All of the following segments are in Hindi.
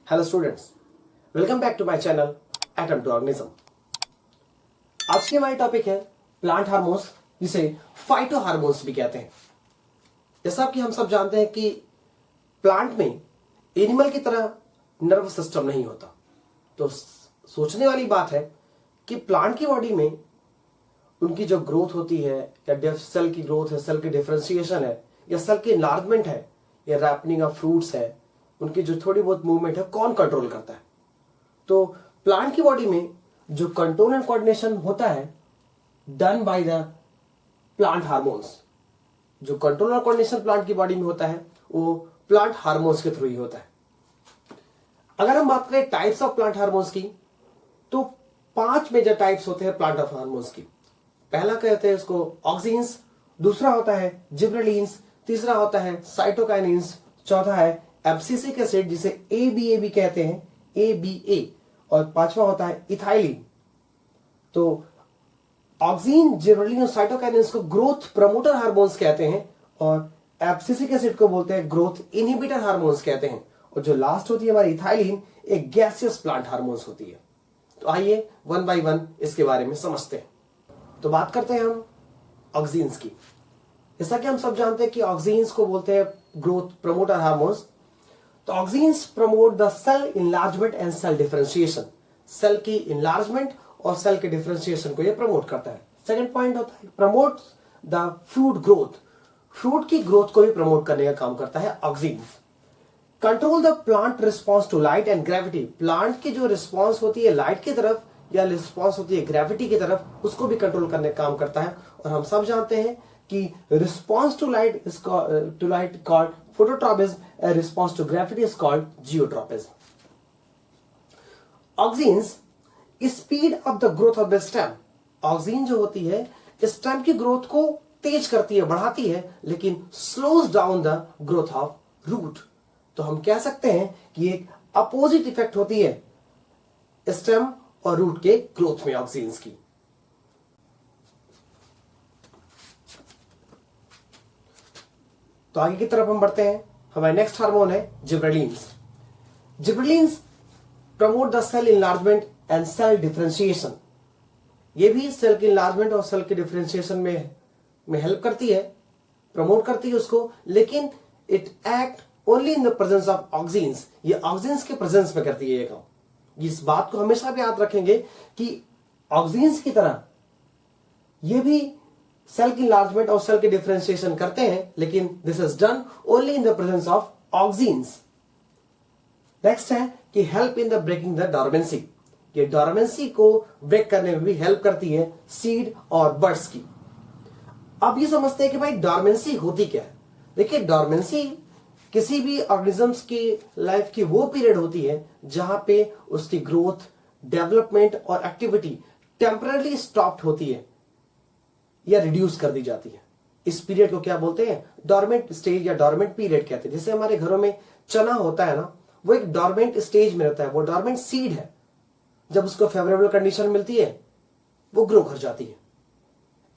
Hello students, welcome back to my channel atom to organism. आज की हमारी टॉपिक है प्लांट हार्मोन्स, जिसे फाइटो हार्मोन्स भी कहते हैं। जैसा कि हम सब जानते हैं कि प्लांट में एनिमल की तरह नर्वस सिस्टम नहीं होता, तो सोचने वाली बात है कि प्लांट की बॉडी में उनकी जो ग्रोथ होती है, या सेल की ग्रोथ है, सेल की डिफरेंशिएशन है, या सेल की एनलार्जमेंट है, या रैपनिंग ऑफ फ्रूट्स है, उनकी जो थोड़ी बहुत मूवमेंट है, कौन कंट्रोल करता है। तो प्लांट की बॉडी में जो कंट्रोल एंड कोऑर्डिनेशन होता है done by the plant hormones. जो कंट्रोल और कोऑर्डिनेशन प्लांट की बॉडी में होता है वो प्लांट हार्मोन्स के थ्रू ही होता है। अगर हम बात करें टाइप्स ऑफ प्लांट हार्मोन्स की, तो 5 मेजर टाइप्स होते हैं प्लांट ऑफ हार्मोन्स की। पहला कहते हैं उसको ऑक्सीन्स, दूसरा होता है जिबरेलिन्स, तीसरा होता है साइटोकाइनिन्स, चौथा है एब्सिसिक एसिड जिसे ABA भी कहते हैं, ABA, और पांचवा होता है इथाइलिन। तो ऑक्सीन, जिबरेलिन और साइटोकाइनिन्स को ग्रोथ प्रमोटर हार्मोन्स कहते हैं, और एब्सिसिक एसिड को बोलते हैं ग्रोथ इनहिबिटर हार्मोन्स कहते हैं, और जो लास्ट होती है हमारी इथाइलिन, एक गैसियस प्लांट हार्मोन्स होती है। तो आइए वन बाय वन इसके बारे में समझते हैं। तो बात करते हैं हम ऑक्सीन्स की। जैसा कि हम सब जानते हैं कि ऑक्सीन्स को बोलते हैं ग्रोथ प्रमोटर हार्मोन्स। तो auxins promote the cell enlargement and cell differentiation. Cell की इनलार्जमेंट और सेल के डिफरेंशिएशन को ये प्रमोट करता है। सेकंड पॉइंट होता है promote the fruit growth. Fruit की ग्रोथ को भी प्रमोट करने का काम करता है auxins. Control the plant response to light and gravity. Plant की जो रिस्पॉन्स होती है लाइट की तरफ या रिस्पॉन्स होती है ग्रेविटी की तरफ, उसको भी कंट्रोल करने का काम करता है। और हम सब जानते हैं कि response to light is called phototropism and response to gravity is called geotropism. Auxins speed of the growth of the stem. Auxin जो होती है स्टेम की ग्रोथ को तेज करती है, बढ़ाती है, लेकिन slows down the growth of root. तो हम कह सकते हैं कि एक अपोजिट इफेक्ट होती है स्टेम और रूट के ग्रोथ में ऑक्सीन्स की। तो आगे की तरफ हम बढ़ते हैं। हमारे नेक्स्ट हार्मोन है gibberellins. Gibberellins promote the cell enlargement and cell differentiation. ये भी सेल की इनलार्जमेंट और सेल के डिफरेंशिएशन में हेल्प करती है, प्रमोट करती है उसको, लेकिन it act only in the presence of ऑक्सीन्स। ये ऑक्सीन्स के प्रेजेंस में करती है ये काम। इस बात को हमेशा भी याद रखेंगे कि ऑक्सीन्स की तरह ये भी सेल की इनलार्जमेंट और सेल की डिफरेंशिएशन करते हैं, लेकिन this is done only in the presence of auxins. Next है कि help in the breaking the dormancy. ये डॉर्मेंसी को ब्रेक करने में भी हेल्प करती है सीड और बर्ड्स की। अब ये समझते हैं कि भाई डॉर्मेंसी होती क्या है। देखिए, डॉर्मेंसी किसी भी ऑर्गेनिजम्स की लाइफ की वो पीरियड होती है जहां पे उसकी ग्रोथ, डेवलपमेंट और एक्टिविटी टेम्पररी स्टॉप होती है या रिड्यूस कर दी जाती है। इस पीरियड को क्या बोलते हैं? डॉर्मेंट स्टेज या डॉर्मेंट पीरियड कहते हैं। जैसे हमारे घरों में चना होता है ना, वो एक डॉर्मेंट स्टेज में रहता है, वो डॉर्मेंट सीड है। जब उसको फेवरेबल कंडीशन मिलती है वो ग्रो कर जाती है।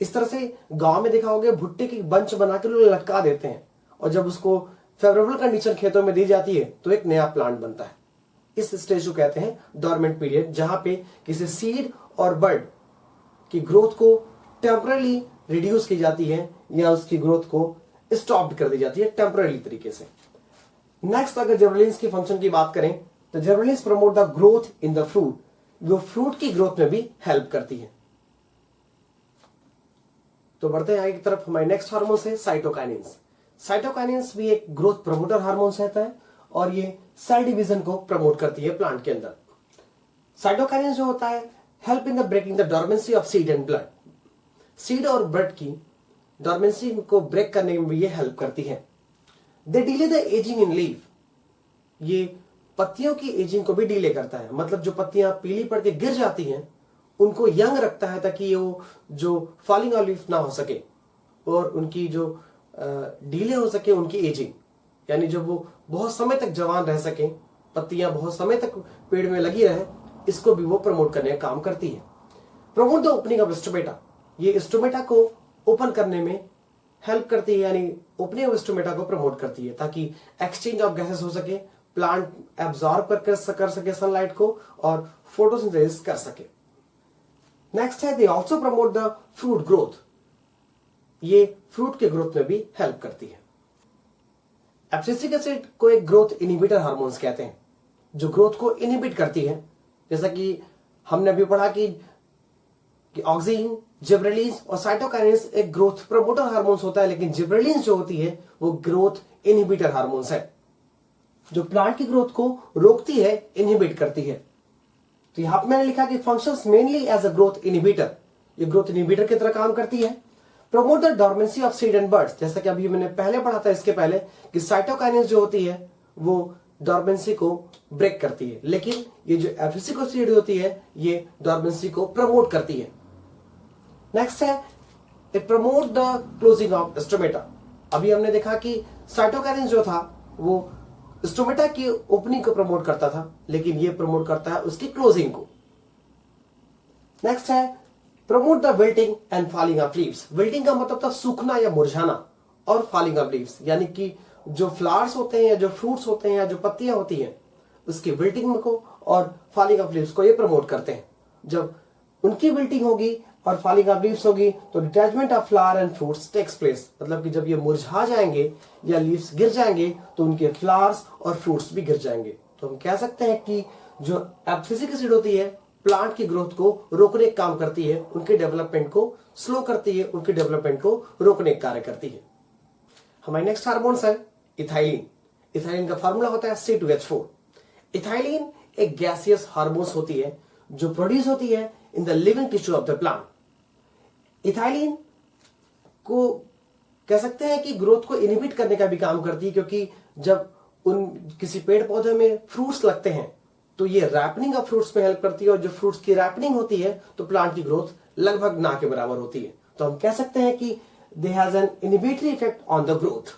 इस तरह से गांव में देखा होगा, भुट्टे की बंच बना के लोग लटका देते हैं, और जब उसको फेवरेबल कंडीशन खेतों में दी जाती है तो एक नया प्लांट बनता है। इस स्टेज को कहते हैं डॉर्मेंट पीरियड, जहां पे किसी सीड और बर्ड की ग्रोथ को टेम्पररी रिड्यूस की जाती है या उसकी ग्रोथ को स्टॉप कर दी जाती है टेम्पररी तरीके से। नेक्स्ट, अगर जिबरेलिन्स की फंक्शन की बात करें तो gibberellins promote the growth in the fruit. वो फ्रूट की ग्रोथ में भी हेल्प करती है। तो बढ़ते हैं आगे की तरफ। हमारे नेक्स्ट हार्मोन है साइटोकाइनिन्स। साइटोकाइनिन्स भी एक ग्रोथ प्रमोटर हार्मोन रहता है, और ये सेल डिवीजन को प्रमोट करती है प्लांट के अंदर। साइटोकाइनिन्स जो होता है help in the breaking the dormancy of seed and blood. Seed और ब्लड की डॉर्मेंसी को ब्रेक करने में भी ये हेल्प करती है। They delay the ageing in leaf. ये पत्तियों की एजिंग को भी डिले करता है, मतलब जो पत्तियां पीली पड़ के गिर जाती हैं उनको यंग रखता है, ताकि वो जो फॉलिंग ऑफ लीफ ना हो सके और उनकी जो डिले हो सके उनकी एजिंग, यानी जब वो बहुत समय तक जवान रह सके, पत्तियां बहुत समय तक पेड़ में लगी रहे, इसको भी वो प्रमोट करने का काम करती है। Promote the opening of stomata. ये स्टोमेटा को ओपन करने में हेल्प करती है, यानी ओपनिंग ऑफ स्टोमेटा को प्रमोट करती है, ताकि एक्सचेंज ऑफ गैसेस हो सके, प्लांट एब्जॉर्ब कर सके सनलाइट को और फोटोसिंथेसिस कर सके। नेक्स्ट है they also promote the fruit growth, ये फ्रूट के ग्रोथ में भी हेल्प करती है। एब्सिसिक एसिड को एक ग्रोथ इनहिबिटर हार्मोन्स कहते हैं, जो ग्रोथ को इनहिबिट करती है। जैसा कि हमने अभी पढ़ा कि ऑक्सिन, जिबरेलिन्स और साइटोकाइनेस एक ग्रोथ प्रमोटर हार्मोन्स होता है, लेकिन जिबरेलिन्स जो होती है वो ग्रोथ इनहिबिटर हार्मोन्स है, जो प्लांट की ग्रोथ को रोकती है, इनहिबिट करती है। तो यहां पर मैंने लिखा कि functions mainly as a growth inhibitor, ये ग्रोथ इनहिबिटर की तरह काम करती है। Promote the dormancy of seed and birds, जैसा कि अभी मैंने पहले पढ़ा था इसके पहले कि साइटोकाइनेस जो होती है वो डॉर्मेंसी को ब्रेक करती है, लेकिन ये जो एब्सिसिक एसिड होती है ये डॉर्मेंसी को प्रमोट करती है। नेक्स्ट है it promote the closing of stomata. अभी हमने देखा कि साइटोकाइनेस जो था वो स्टोमेटा की ओपनिंग को प्रमोट करता था, लेकिन ये प्रमोट करता है उसकी क्लोजिंग को। नेक्स्ट है promote the wilting and falling of leaves. Wilting का मतलब था सूखना या मुरझाना, और फॉलिंग ऑफ लीव्स यानी कि जो फ्लावर्स होते हैं या जो फ्रूट्स होते हैं या जो पत्तियां होती हैं उसकी विल्टिंग को और फॉलिंग ऑफ लीव्स को ये प्रमोट करते हैं। जब उनकी विल्टिंग होगी और फॉलिंग ऑफ लीव्स होगी तो detachment of flower and fruits takes place, मतलब कि जब ये मुरझा जाएंगे या लीव्स गिर जाएंगे तो उनके फ्लावर्स और फ्रूट्स भी गिर जाएंगे। तो हम कह सकते हैं कि जो एब्सिसिक एसिड होती है प्लांट की ग्रोथ को रोकने का काम करती है, उनके डेवलपमेंट को स्लो करती है, उनके डेवलपमेंट को रोकने का कार्य करती है। हमारी नेक्स्ट हार्मोन्स है इथाइलिन। इथाइलिन का फार्मूला होता है C2H4। इथाइलिन एक गैसियस हार्मोन्स होती है जो प्रोड्यूस होती है in the living tissue of the plant. Ethylene को कह सकते हैं कि ग्रोथ को इनहिबिट करने का भी काम करती है, क्योंकि जब उन किसी पेड़ पौधे में फ्रूट्स लगते हैं तो ये रैपनिंग ऑफ फ्रूट्स में हेल्प करती है, और जो फ्रूट्स की रैपनिंग होती है तो प्लांट की ग्रोथ लगभग ना के बराबर होती है। तो हम कह सकते हैं कि they has an inhibitory effect on the growth.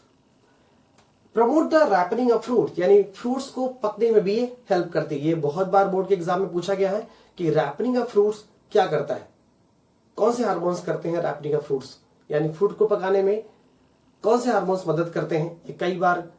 Promote the ripening of fruit, यानी फ्रूट्स को पकने में भी ये हेल्प करती है। ये बहुत बार बोर्ड के एग्जाम में पूछा गया है कि रैपनिंग ऑफ फ्रूट्स क्या करता है, कौन से हार्मोन्स करते हैं रैपनिंग ऑफ फ्रूट्स, यानी फ्रूट को पकाने में कौन से हार्मोन्स मदद करते हैं। ये कई बार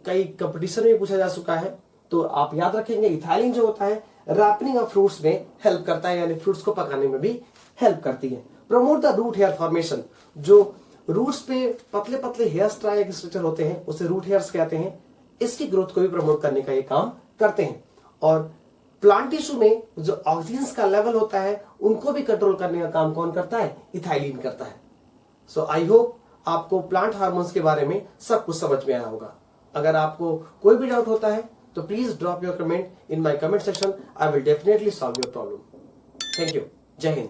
कई कंपटीशन में पूछा जा चुका है, तो आप याद रखेंगे इथाइलिन जो होता है रैपनिंग ऑफ फ्रूट्स में हेल्प करता है, यानी फ्रूट्स को पकाने में भी हेल्प करती है। Promote the root hair formation, जो रूट्स पे पतले पतले हेयर स्ट्रक्चर होते हैं उसे रूट हेयर्स कहते हैं, इसकी ग्रोथ को भी प्रमोट करने का ये काम करते हैं। और प्लांट टिश्यू में जो ऑक्सीजन का लेवल होता है उनको भी कंट्रोल करने का काम कौन करता है, इथाइलिन करता है। सो आई होप आपको प्लांट हार्मोन्स के बारे में सब कुछ समझ में आया होगा। अगर आपको कोई भी डाउट होता है तो please drop your comment in my comment section, I will definitely solve your problem. Thank you, जय हिंद।